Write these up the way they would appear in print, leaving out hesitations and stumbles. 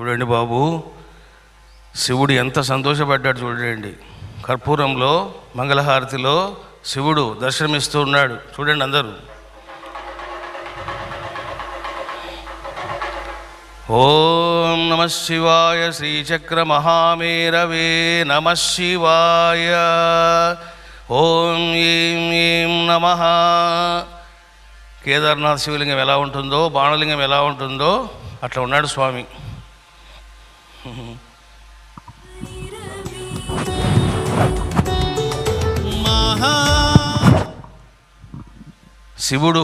చూడండి బాబు, శివుడు ఎంత సంతోషపడ్డాడు చూడండి. కర్పూరంలో మంగళహారతిలో శివుడు దర్శనమిస్తూ ఉన్నాడు. చూడండి అందరూ. ఓం నమ శివాయ శ్రీచక్ర మహామేరవే నమ శివాయ. ఓం ఈం ఈం నమః. కేదార్నాథ్ శివలింగం ఎలా ఉంటుందో, బాణలింగం ఎలా ఉంటుందో అట్లా ఉన్నాడు స్వామి. శివుడు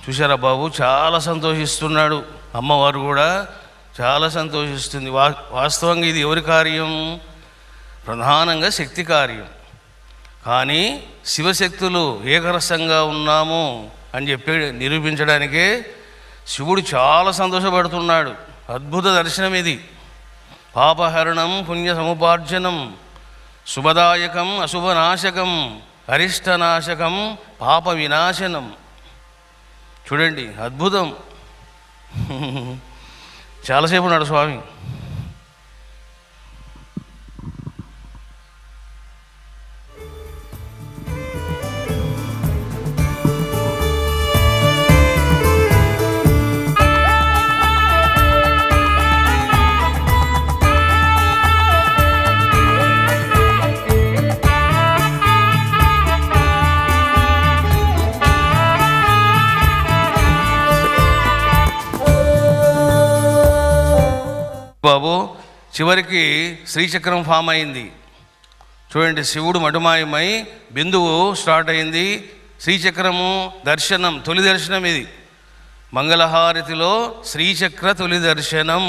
చూశారా బాబు, చాలా సంతోషిస్తున్నాడు. అమ్మవారు కూడా చాలా సంతోషిస్తుంది. వాస్తవంగా ఇది ఎవరి కార్యం? ప్రధానంగా శక్తి కార్యం. కానీ శివశక్తులు ఏకరసంగా ఉన్నాము అని చెప్పి నిరూపించడానికే శివుడు చాలా సంతోషపడుతున్నాడు. అద్భుత దర్శనం ఇది. పాపహరణం పుణ్య సముపార్జనం శుభదాయకం అశుభనాశకం అరిష్టనాశకం పాప వినాశనం. చూడండి, అద్భుతం. చాలాసేపు ఉన్నాడు స్వామి. బాబు, చివరికి శ్రీచక్రం ఫామ్ అయింది. చూడండి, శివుడు మటుమాయమై బిందువు స్టార్ట్ అయింది. శ్రీచక్రము దర్శనం, తొలి దర్శనం ఇది. మంగళహారతిలో శ్రీచక్ర తొలి దర్శనం.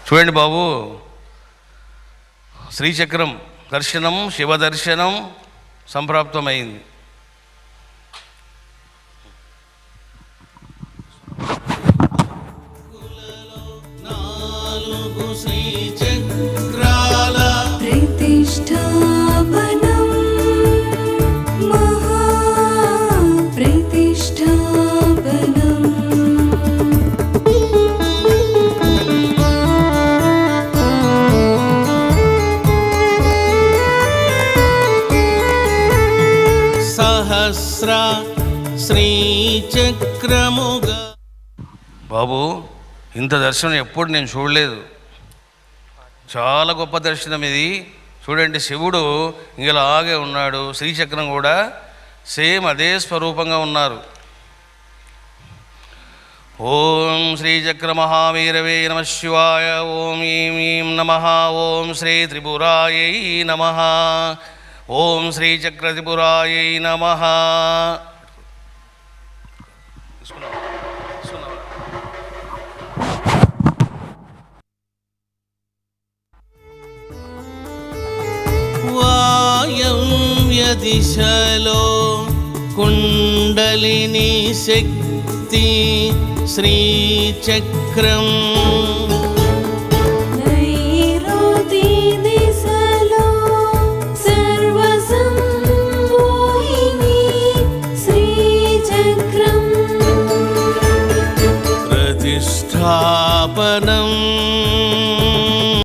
చూడండి బాబు, శ్రీచక్రం దర్శనం, శివ దర్శనం సంప్రాప్తమైంది. శ్రీచక్రముగా. బాబు, ఇంత దర్శనం ఎప్పుడు నేను చూడలేదు. చాలా గొప్ప దర్శనం ఇది. చూడండి, శివుడు ఇలాగే ఉన్నాడు, శ్రీచక్రం కూడా సేమ్ అదే స్వరూపంగా ఉన్నారు. ఓం శ్రీచక్ర మహావీరవే నమ శివాయ. ఓం ఈం ఈం నమః. ఓం శ్రీ త్రిపురాయై నమః. ఓం శ్రీచక్ర త్రిపురాయై నమః. వాయవ్య దిశలో కుండలిని శక్తి శ్రీచక్రం. నైరుతి దిశలో సర్వసంమోహిని శ్రీచక్రం. ప్రతిష్టాపనం